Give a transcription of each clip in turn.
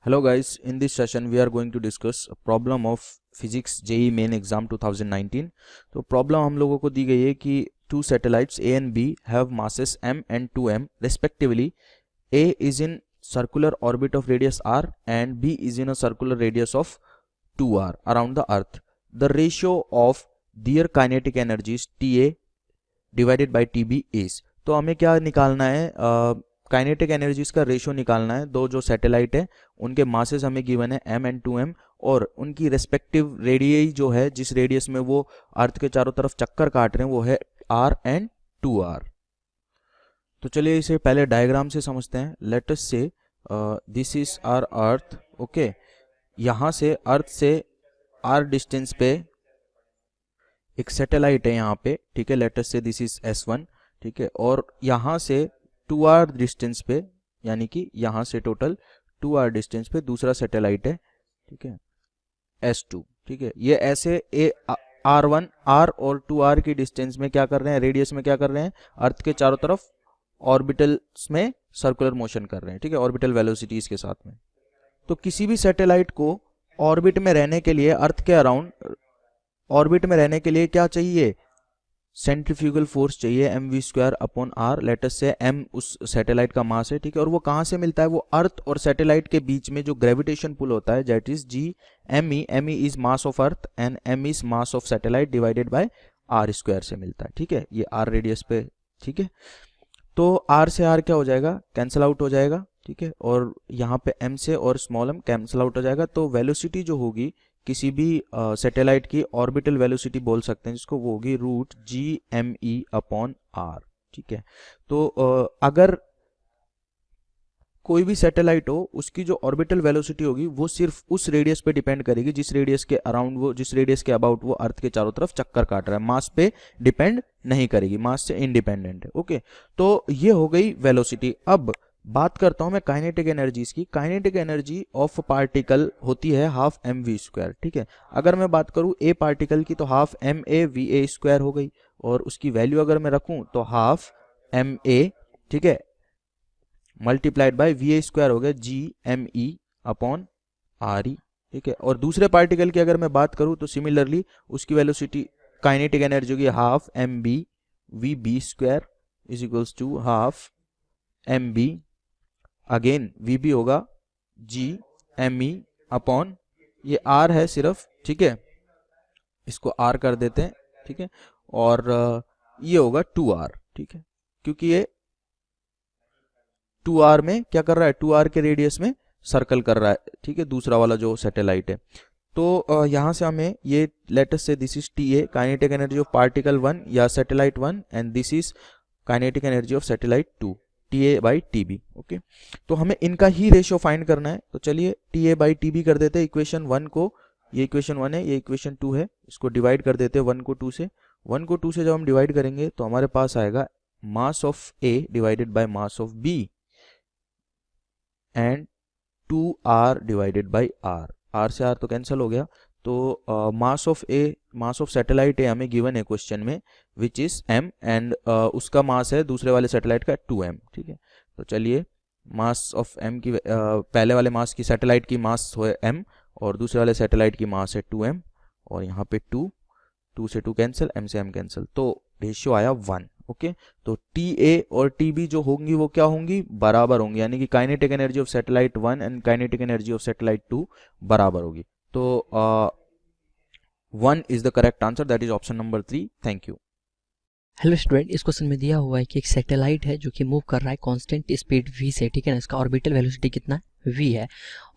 Hello guys, in this session we are going to discuss a problem of physics JEE main exam 2019. तो problem हम लोगों को दी गई है कि two satellites A and B have masses m and 2m respectively. A is in circular orbit of radius r and B is in a circular radius of 2r around the earth. The ratio of their kinetic energies Ta divided by Tb is. तो हमें क्या निकालना है, kinetic energies का ratio निकालना है। दो जो सैटेलाइट है उनके मासेस हमें गिवन है m एंड 2m और उनकी रेस्पेक्टिव रेडियस जो है, जिस रेडियस में वो अर्थ के चारों तरफ चक्कर काट रहे हैं, वो है r एंड 2r। तो चलिए इसे पहले डायग्राम से समझते हैं। Let us say this is our earth. Okay, यहाँ से अर्थ से r डिस्टेंस पे एक सैटेलाइट है यहाँ पे, ठीक है। Late us say this is S1, ठीक है। और यहाँ से 2r डिस्टेंस पे, यानी कि यहाँ से टोटल 2r डिस्टेंस पे दूसरा सैटेलाइट है, ठीक है, S2, ठीक है। ये ऐसे R1 R और 2r की डिस्टेंस में क्या कर रहे हैं, रेडियस में क्या कर रहे हैं, अर्थ के चारों तरफ ऑर्बिटल्स में सर्कुलर मोशन कर रहे हैं, ठीक है, ऑर्बिटल वेलोसिटीज के साथ में। तो किसी भी सैटेलाइट को ऑर्बिट में रहने के लिए, अर्थ के अराउंड ऑर्बिट में रहने के लिए क्या चाहिए, सेंट्रीफ्यूगल फोर्स चाहिए mv² upon r। Late us से m उस सैटेलाइट का मास है, ठीक है। और वो कहाँ से मिलता है, वो अर्थ और सैटेलाइट के बीच में जो ग्रेविटेशन पुल होता है, that is me is mass of earth and m is mass of satellite divided by r² से मिलता है, ठीक है। ये r रेडियस पे, ठीक है। तो r से r क्या हो जाएगा, कैंसिल आउट हो जाएगा, ठीक है। और यहाँ पे m से और स्मॉल m कैंसिल आउट हो जाएगा। तो वेलोसिटी जो होगी किसी भी सैटेलाइट की ऑर्बिटल वेलोसिटी बोल सकते हैं जिसको, वो होगी √gme अपॉन r, ठीक है। तो अगर कोई भी सैटेलाइट हो, उसकी जो ऑर्बिटल वेलोसिटी होगी वो सिर्फ उस रेडियस पे डिपेंड करेगी जिस रेडियस के अराउंड वो, जिस रेडियस के अबाउट वो अर्थ के चारों तरफ चक्कर काट रहा है। मास पे डिपेंड नहीं करेगी, मास से इंडिपेंडेंट है। ओके, तो ये हो गई वेलोसिटी। अब बात करता हूं मैं काइनेटिक एनर्जीज की। काइनेटिक एनर्जी ऑफ पार्टिकल होती है हाफ mv², ठीक है। अगर मैं बात करूं ए पार्टिकल की तो हाफ ma(va²) हो गई, और उसकी वैल्यू अगर मैं रखूं तो हाफ ma, ठीक है, मल्टीप्लाइड बाय va² हो गया gme अपॉन re, ठीक है। और दूसरे पार्टिकल की अगर मैं बात करूं तो सिमिलरली उसकी वेलोसिटी, काइनेटिक एनर्जी होगी half mb vb² is equals to half mb, again vb होगा gme अपॉन, ये r है सिर्फ, ठीक है, इसको r कर देते हैं, ठीक है। और ये होगा 2r, ठीक है, क्योंकि ये 2r में क्या कर रहा है, 2r के रेडियस में सर्कल कर रहा है, ठीक है, दूसरा वाला जो सैटेलाइट है। तो यहाँ से हमें ये, late us say this is Ta, kinetic energy of particle 1 या satellite 1, and this is kinetic energy of satellite 2, Ta/Tb। Okay, तो हमें इनका ही रेशियो फाइंड करना है। तो चलिए Ta/Tb कर देते हैं। इक्वेशन 1 को, ये इक्वेशन 1 है, ये इक्वेशन 2 है, इसको डिवाइड कर देते हैं 1 को 2 से। 1 को 2 से जब हम डिवाइड करेंगे तो हमारे पास आएगा mass of A divided by mass of B and 2r divided by r। r से r तो कैंसिल हो गया। तो mass of A, mass of satellite A हमें गिवन है क्वेश्चन में, विच इज m, एंड उसका मास है दूसरे वाले सैटेलाइट का 2m, ठीक है। तो चलिए मास ऑफ m की, पहले वाले मास की, सैटेलाइट की मास है m और दूसरे वाले सैटेलाइट की मास है 2m, और यहाँ पे 2 से 2 कैंसिल, m से m कैंसिल, तो रेशियो आया 1। ओके, तो Ta और Tb जो होंगी वो क्या होंगी, बराबर होंगी, यानी कि kinetic energy of satellite 1 and kinetic energy of satellite 2 बराबर होगी। तो 1 is the correct answer, that is option number 3. Thank you. Hello student, इस क्वेश्चन में दिया हुआ है कि एक सैटेलाइट है जो कि मूव कर रहा है कांस्टेंट स्पीड v से, ठीक है ना। इसका ऑर्बिटल वेलोसिटी कितना v है,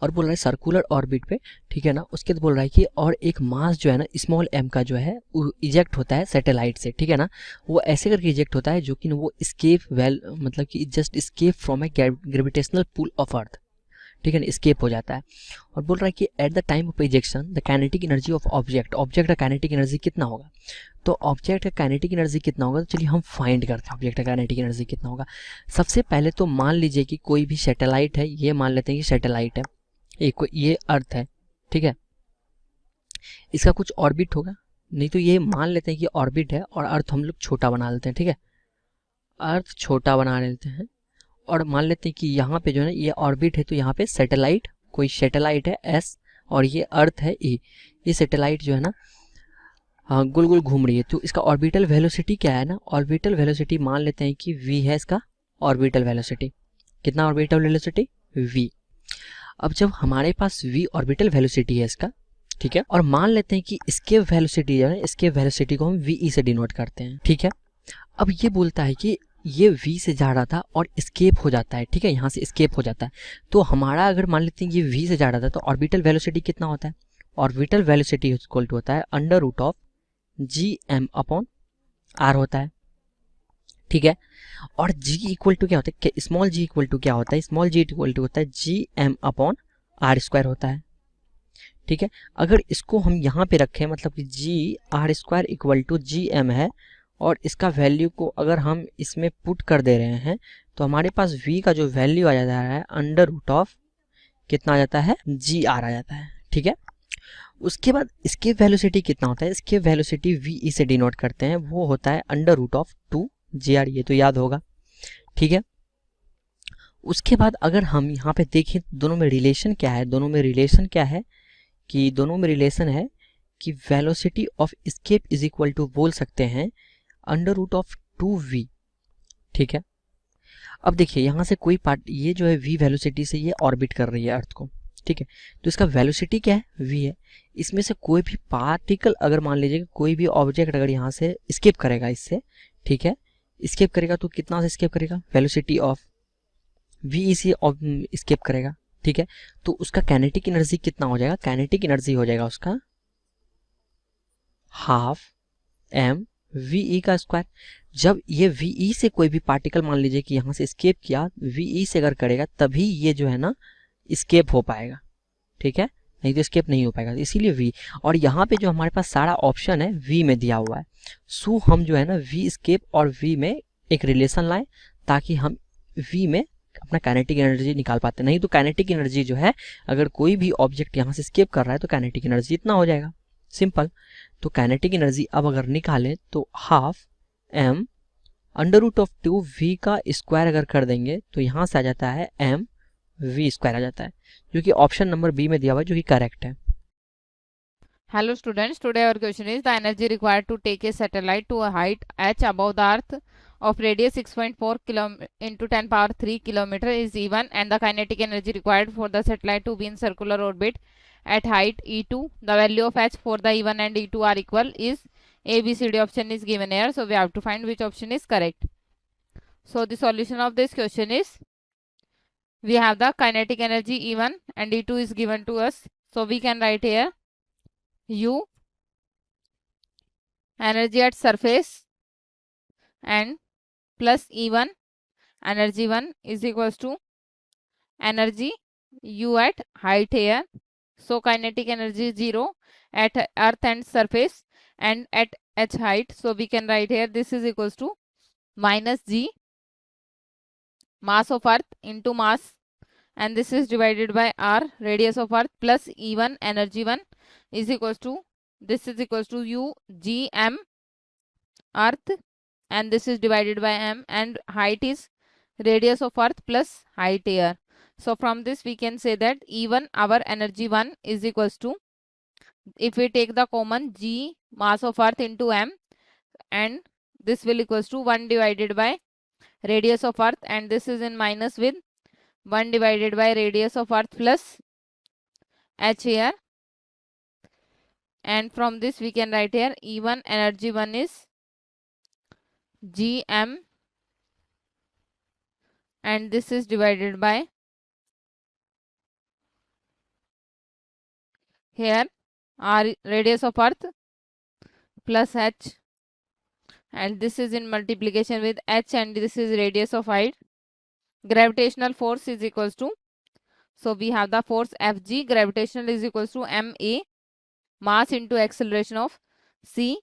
और बोल रहा है सर्कुलर ऑर्बिट पे, ठीक है ना। उसके बाद बोल रहा है कि और एक मास जो है ना स्मॉल m का जो है वो इजेक्ट होता है सैटेलाइट से, ठीक है ना। वो ऐसे करके इजेक्ट होता है जो कि वो स्केप मतलब कि just escape from a gravitational pull of earth, ठीक है ना, स्केप हो जाता है। और बोल रहा है कि at the time of ejection the kinetic energy of object का काइनेटिक एनर्जी कितना होगा। तो ऑब्जेक्ट का काइनेटिक एनर्जी कितना होगा, तो चलिए हम फाइंड करते हैं ऑब्जेक्ट का काइनेटिक एनर्जी कितना होगा। सबसे पहले तो मान लीजिए कि कोई भी सैटेलाइट है, ये मान लेते हैं कि सैटेलाइट है, ये अर्थ है, ठीक है। इसका कुछ ऑर्बिट होगा, नहीं तो ये मान लेते हैं कि ऑर्बिट है और अर्थ हम लोग छोटा बना लेते हैं, ठीक है, अर्थ छोटा बना लेते हैं। और मान लेते हैं कि यहाँ पे जो है ना ये ऑर्बिट है, तो यहाँ पे सैटेलाइट कोई सैटेलाइट है S और ये अर्थ है E। ये सैटेलाइट जो है ना गोल गोल घूम रही है, तो इसका ऑर्बिटल वेलोसिटी क्या है ना, ऑर्बिटल वेलोसिटी मान लेते हैं कि v है इसका ऑर्बिटल वेलोसिटी। कितना ऑर्बिटल वेलोसिटी? v। अब जब हमारे पास v ऑर्बिटल वेलोसिटी है इसका, ठीक है, और मान लेते हैं कि एस्केप वेलोसिटी जो है, एस्केप वेलोसिटी को हम ve से डिनोट करते हैं, ठीक है। अब ये बोलता है कि ये v से जा रहा था और एस्केप हो जाता है, ठीक है, यहाँ से एस्केप हो जाता है। तो हमारा अगर मान लेते हैं ये v से जा रहा था तो ऑर्बिटल वेलोसिटी कितना होता है? ऑर्बिटल वेलोसिटी इक्वल टू होता है under root of gm upon r होता है, ठीक है। और g इक्वल टू क्या होता है? स्मॉल g इक्वल टू क्या होता है? स्मॉल g इक्वल टू होता है gm अपॉन r स्क्वायर होता है, ठीक है। अगर इसको हम यहाँ पे रखें, मतलब कि g r square equal to gm है, और इसका वैल्यू को अगर हम इसमें पुट कर दे रहे हैं तो हमारे पास v का जो वैल्यू आ जाता है अंडर रूट ऑफ कितना आ जाता है? जी आर आ जाता है, ठीक है। उसके बाद इसके वेलोसिटी कितना होता है? इसके वेलोसिटी वी से डिनोट करते हैं, वो होता है under root of 2 G R, ये तो याद होगा, ठीक है। उसके बाद अगर हम यहाँ पे देखें दोनों में रिलेशन क्या है, दोनों में रिलेशन क्या है कि दोनों में रिलेशन है कि velocity of escape is equal to बोल सकते हैं अंडर रूट ऑफ 2v, ठीक है। अब देखिए यहाँ से कोई पार्ट, ये जो है v वेलोसिटी से ये ऑर्बिट कर रही है अर्थ को, ठीक है, तो इसका वेलोसिटी क्या है? v है। इसमें से कोई भी पार्टिकल अगर मान लीजिए कोई भी ऑब्जेक्ट अगर यहाँ से स्केप करेगा इससे, ठीक है, स्केप करेगा तो कितना से स्केप करेगा? वेलोसिटी ऑफ v से स्केप करेगा, ठीक है। तो उसका काइनेटिक एनर्जी कितना हो जाएगा? काइनेटिक एनर्जी हो जाएगा उसका हाफ m ve का स्क्वायर। जब ये ve से कोई भी पार्टिकल मान लीजिए कि यहाँ से स्केप किया, ve से अगर करेगा तभी ये जो है ना स्केप हो पाएगा, ठीक है, नहीं तो स्केप नहीं हो पाएगा, इसीलिए v। और यहाँ पे जो हमारे पास सारा ऑप्शन है v में दिया हुआ है, सो हम जो है ना v स्केप और v में एक रिलेशन लाएं ताकि हम v में अपना काइनेटिक एनर्जी निकाल पाते। नहीं तो काइनेटिक एनर्जी जो है, अगर कोई भी ऑब्जेक्ट यहाँ से स्केप कर रहा है तो काइनेटिक एनर्जी इतना हो जाएगा, सिंपल। तो काइनेटिक एनर्जी अब अगर निकालें तो half m under root of 2v का स्क्वायर अगर कर देंगे तो यहाँ से आ जाता है m v स्क्वायर आ जाता है, जो कि ऑप्शन नंबर बी में दिया हुआ है, जो कि करेक्ट है। Hello students, today our question is the energy required to take a satellite to a height h above the earth of radius 6.4 km into 10 power 3 kilometer is E1, and the kinetic energy required for the satellite to be in circular orbit at height E2. The value of h for the E1 and E2 are equal is A, B, C, D option is given here, so we have to find which option is correct. So the solution of this question is, we have the kinetic energy E1 and E2 is given to us, so we can write here U energy at surface and plus E1 energy 1 is equals to energy U at height here. So kinetic energy is 0 at earth and surface and at h height. So we can write here this is equals to minus g mass of earth into mass, and this is divided by r radius of earth plus E1 energy 1 is equals to, this is equals to u g m earth, and this is divided by m, and height is radius of earth plus height here. So from this we can say that E1 our energy 1 is equals to, if we take the common g mass of earth into m, and this will equals to 1 divided by radius of earth, and this is in minus with 1 divided by radius of earth plus h here, and from this we can write here E1 energy 1 is gm, and this is divided by here r radius of earth plus h, and this is in multiplication with h, and this is radius of height. Gravitational force is equals to, so we have the force Fg, gravitational is equals to ma, mass into acceleration of c.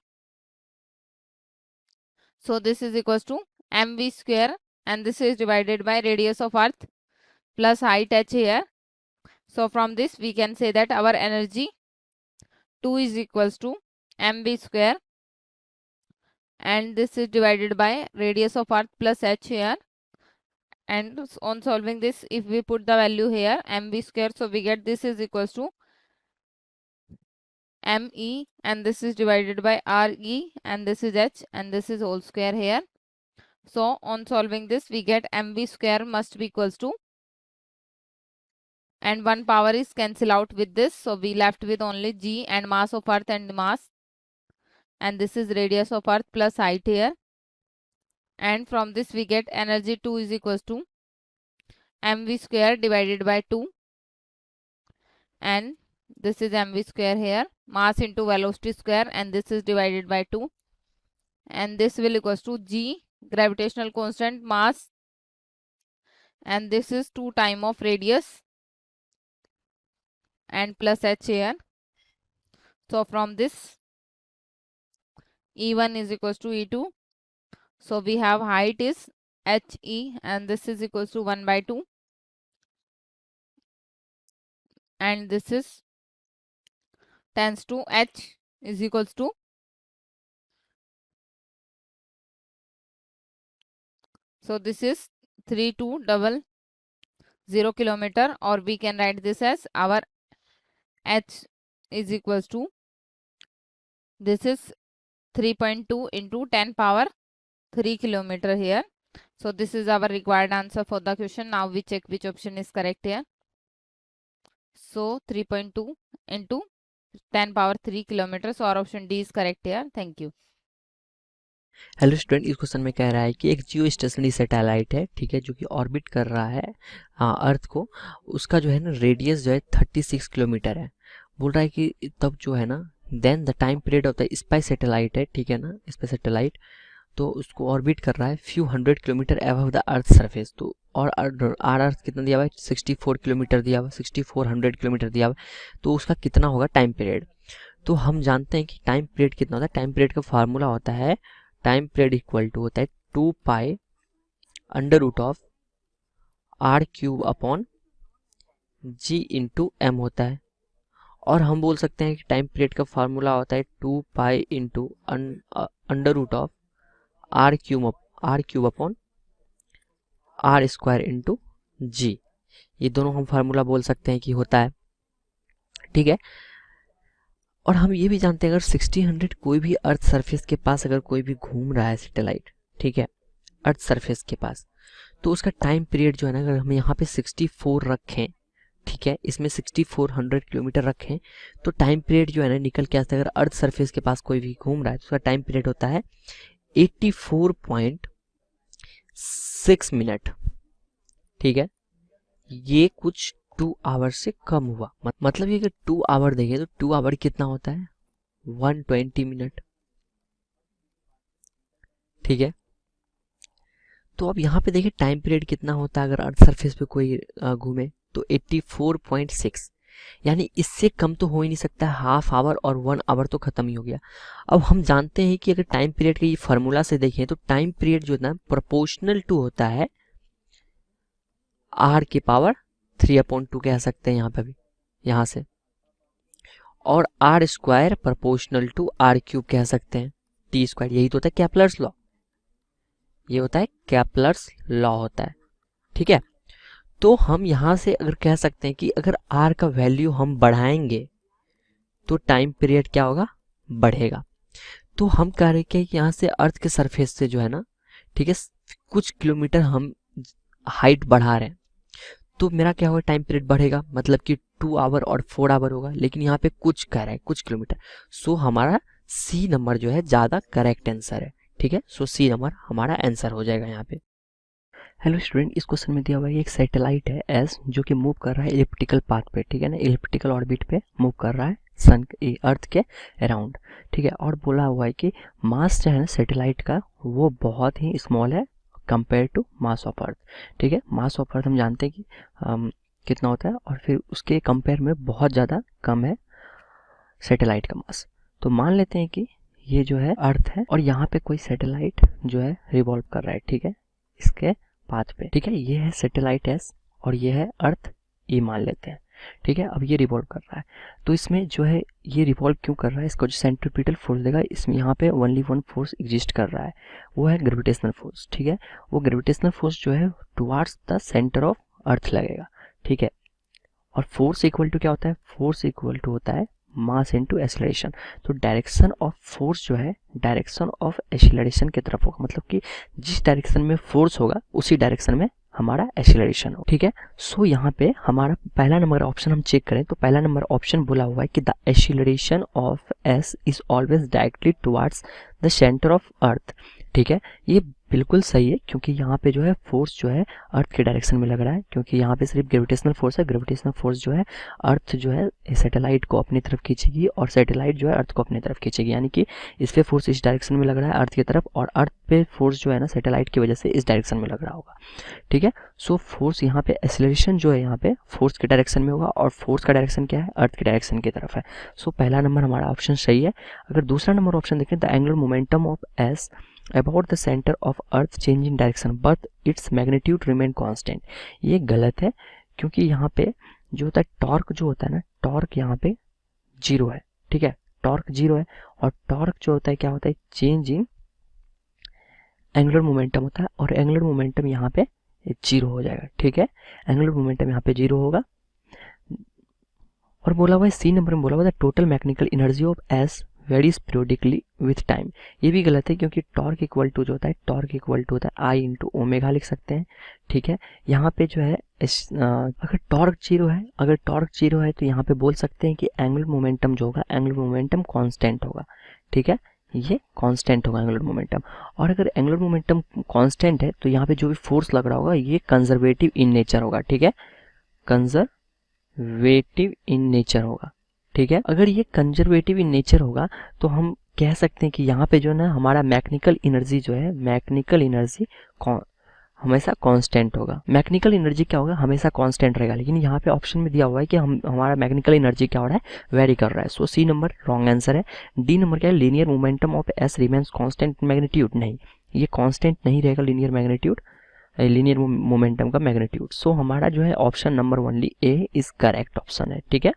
So this is equals to mv square, and this is divided by radius of earth plus height h here. So from this we can say that our energy 2 is equals to mv square, and this is divided by radius of earth plus h here, and on solving this, if we put the value here mv square, so we get this is equals to me, and this is divided by re, and this is h, and this is whole square here. So on solving this, we get mv square must be equals to, and one power is cancel out with this, so we left with only g and mass of earth and mass, and this is radius of earth plus height here, and from this we get energy 2 is equals to mv square divided by 2, and this is mv square here, mass into velocity square, and this is divided by 2, and this will equals to g gravitational constant mass, and this is 2 time of radius, and plus h here. So from this E1 is equals to E2, so we have height is HE, and this is equals to 1 by 2, and this is tends to H is equals to, so this is 3200 kilometer, or we can write this as our H is equals to, this is 3.2 into 10 power 3 kilometer here. So this is our required answer for the question. Now we check which option is correct here. So 3.2 into 10 power 3 kilometer, so our option D is correct here. Thank you. Hello student, इस question में कह रहा है कि एक जियो stationery satellite है, ठीक है, जो कि ऑर्बिट कर रहा है अर्थ को। उसका जो है ना रेडियस जो है 36 किलोमीटर है। बोल रहा है कि तब जो है ना then the time period of the spy satellite है, ठीक है ना, स्पाई सैटेलाइट तो उसको ऑर्बिट कर रहा है few 100 kilometre above the earth surface. तो और अर्थ कितना दिया हुआ है, 64 किलोमीटर दिया हुआ, 6400 किलोमीटर दिया हुआ, तो उसका कितना होगा टाइम पीरियड। तो हम जानते हैं कि टाइम पीरियड कितना होता है। टाइम पीरियड का फार्मूला होता है, टाइम पीरियड इक्वल टू होता है 2 pi under root of R cube upon G into M होता है। और हम बोल सकते हैं कि टाइम पीरियड का फार्मूला होता है 2 pi into under root of R cube upon R square into G. ये दोनों हम फार्मूला बोल सकते हैं कि होता है, ठीक है। और हम ये भी जानते हैं अगर 1600 कोई भी अर्थ सरफेस के पास अगर कोई भी घूम रहा है सैटेलाइट, ठीक है, अर्थ सरफेस के पास, तो उसका टाइम पीरियड जो है ना, अगर हम यहाँ पे 64 रखें, ठीक है, इसमें 6400 किलोमीटर रखें, तो टाइम पीरियड जो है ना निकल के आता है। अगर अर्थ सरफेस के पास कोई भी घूम रहा है तो उसका टाइम पीरियड होता है 84.6 मिनट, ठीक है। ये कुछ 2 आवर से कम हुआ, मतलब ये अगर 2 आवर देखें तो 2 आवर कितना होता है 120 मिनट, ठीक है। तो अब यहाँ पे देखिए टाइम पीरियड कितना होता है अगर अर्थ सरफेस पे कोई घूमे, तो 84.6, यानी इससे कम तो हो ही नहीं सकता। हाफ आवर और 1 आवर तो खत्म ही हो गया। अब हम जानते हैं कि अगर टाइम पीरियड के ये फार्मूला से देखें तो टाइम पीरियड जो है ना प्रोपोर्शनल टू होता है आर के पावर 3/2 कह सकते हैं यहाँ पे भी, यहाँ से, और R square proportional to R cube कह सकते हैं, टी स्क्वायर। यही तो होता है केपलर्स लॉ, ये होता है केपलर्स लॉ होता है, ठीक है। तो हम यहाँ से अगर कह सकते हैं कि अगर आर का वैल्यू हम बढ़ाएंगे तो टाइम पीरियड क्या होगा, बढ़ेगा। तो हम कह रहे हैं कि यहाँ से अर्थ के सरफेस से जो है ना, ठीक है, कुछ किलोमीटर हम हाइट बढ़ा रहे हैं, तो मेरा क्या होगा टाइम पीरियड बढ़ेगा, मतलब कि 2 आवर और 4 आवर होगा। लेकिन यहाँ पे कुछ कह रहा है कुछ किलोमीटर, सो हमारा सी नंबर जो है ज़्यादा करेक्ट आंसर है, ठीक है। सो सी नंबर हमारा आंसर हो जाएगा यहाँ पे। हेलो स्टूडेंट, इस क्वेश्चन में दिया हुआ है एक सैटेलाइट है एस, जो कि मूव कर रहा है इलिप्टिकल पाथ पे, ठीक है ना, इलिप्टिकल ऑर्बिट पे मूव कर रहा है सन अर्थ के अराउंड, ठीक है। और बोला हुआ है कि मास जो है ना सैटेलाइट का वो बहुत ही स्मॉल है compare to mass of earth, ठीक है। मास ऑफ अर्थ हम जानते हैं कि कितना होता है, और फिर उसके कंपेयर में बहुत ज़्यादा कम है सैटेलाइट का मास। तो मान लेते हैं कि ये जो है अर्थ है और यहाँ पे कोई सैटेलाइट जो है रिवॉल्व कर रहा है, ठीक है, इसके पाथ पे, ठीक है। ये है सैटेलाइट एस और ये है अर्थ ई मान लेते हैं। ठीक है। अब ये रिवॉल्व कर रहा है, तो इसमें जो है ये रिवॉल्व क्यों कर रहा है, इसका जो सेंट्रीपिटल फोर्स देगा, इसमें यहाँ पे ओनली वन फोर्स एग्जिस्ट कर रहा है, वो है ग्रेविटेशनल फोर्स। ठीक है, वो ग्रेविटेशनल फोर्स जो है towards the centre of earth लगेगा। ठीक है, और फोर्स इक्वल टू क्या होता है, फोर्स इक्वल टू होता है मास इनटू एक्सेलरेशन। तो डायरेक्शन ऑफ फोर्स जो है डायरेक्शन ऑफ एक्सेलरेशन की तरफ होगा, मतलब कि जिस डायरेक्शन में फोर्स होगा उसी डायरेक्शन में हमारा एक्सेलरेशन हो। ठीक है, सो यहाँ पे हमारा पहला नंबर ऑप्शन हम चेक करें तो पहला नंबर ऑप्शन बोला हुआ है कि the acceleration of S is always directly towards the centre of earth. ठीक है, ये बिल्कुल सही है, क्योंकि यहाँ पे जो है फोर्स जो है अर्थ के डायरेक्शन में लग रहा है, क्योंकि यहाँ पे सिर्फ ग्रेविटेशनल फोर्स है। ग्रेविटेशनल फोर्स जो है अर्थ जो है सैटेलाइट को अपनी तरफ खींचेगी और सैटेलाइट जो है अर्थ को अपनी तरफ खींचेगी, यानी कि इस पे फोर्स इस डायरेक्शन में लग रहा है अर्थ की तरफ, और अर्थ पे फोर्स जो है ना सैटेलाइट की वजह से इस डायरेक्शन में लग रहा होगा। ठीक है, सो फोर्स यहाँ पे एक्सेलरेशन जो है यहाँ पे फोर्स के डायरेक्शन में होगा, और फोर्स का डायरेक्शन क्या है, अर्थ के डायरेक्शन की तरफ है। सो पहला नंबर हमारा ऑप्शन सही है। अगर दूसरा नंबर ऑप्शन देखें, the angular momentum of S about the center of earth change in direction but its magnitude remain constant, ये गलत है, क्योंकि यहाँ पे जो होता है टॉर्क जो होता है ना, टॉर्क यहाँ पे जीरो है। ठीक है, टॉर्क जीरो है, और टॉर्क जो होता है क्या होता है, चेंज इन एंगुलर मोमेंटम होता है, और एंगुलर मोमेंटम यहाँ पे जीरो हो जाएगा। ठीक है, एंगुलर मोमेंटम यहाँ पे जीरो होगा। और बोला हुआ है सी नंबर में बोला हुआ है total mechanical energy of S varies periodically with time, ये भी गलत है, क्योंकि टॉर्क इक्वल टू जो होता है, टॉर्क इक्वल टू होता है आई इंटू ओमेगा लिख सकते हैं। ठीक है, यहाँ पे जो है अगर टॉर्क जीरो है, अगर टॉर्क जीरो है तो यहाँ पे बोल सकते हैं कि एंगुलर मोमेंटम जो होगा, एंगुलर मोमेंटम कांस्टेंट होगा। ठीक है, ये कांस्टेंट होगा एंगुलर मोमेंटम, और अगर एंगुलर मोमेंटम कांस्टेंट है तो यहाँ पे जो भी फोर्स लग रहा होगा ये कंजर्वेटिव इन नेचर होगा। ठीक है, कंजर्वेटिव इन नेचर होगा। ठीक है, अगर ये कंजर्वेटिव इन नेचर होगा तो हम कह सकते हैं कि यहाँ पे जो है ना हमारा मैकेनिकल एनर्जी जो है, मैकेनिकल एनर्जी हमेशा कांस्टेंट होगा। मैकेनिकल एनर्जी क्या होगा, हमेशा कांस्टेंट रहेगा, लेकिन यहाँ पे ऑप्शन में दिया हुआ है कि हमारा मैकेनिकल एनर्जी क्या हो रहा है, वेरी कर रहा है। सो सी नंबर रॉन्ग आंसर है। डी नंबर क्या है, linear momentum of S remains constant magnitude, नहीं, ये कांस्टेंट नहीं रहेगा लीनियर मैग्नीट्यूड, लीनियर मोमेंटम का मैग्नीट्यूड। सो हमारा जो है option number only A is correct option है। ठीक है।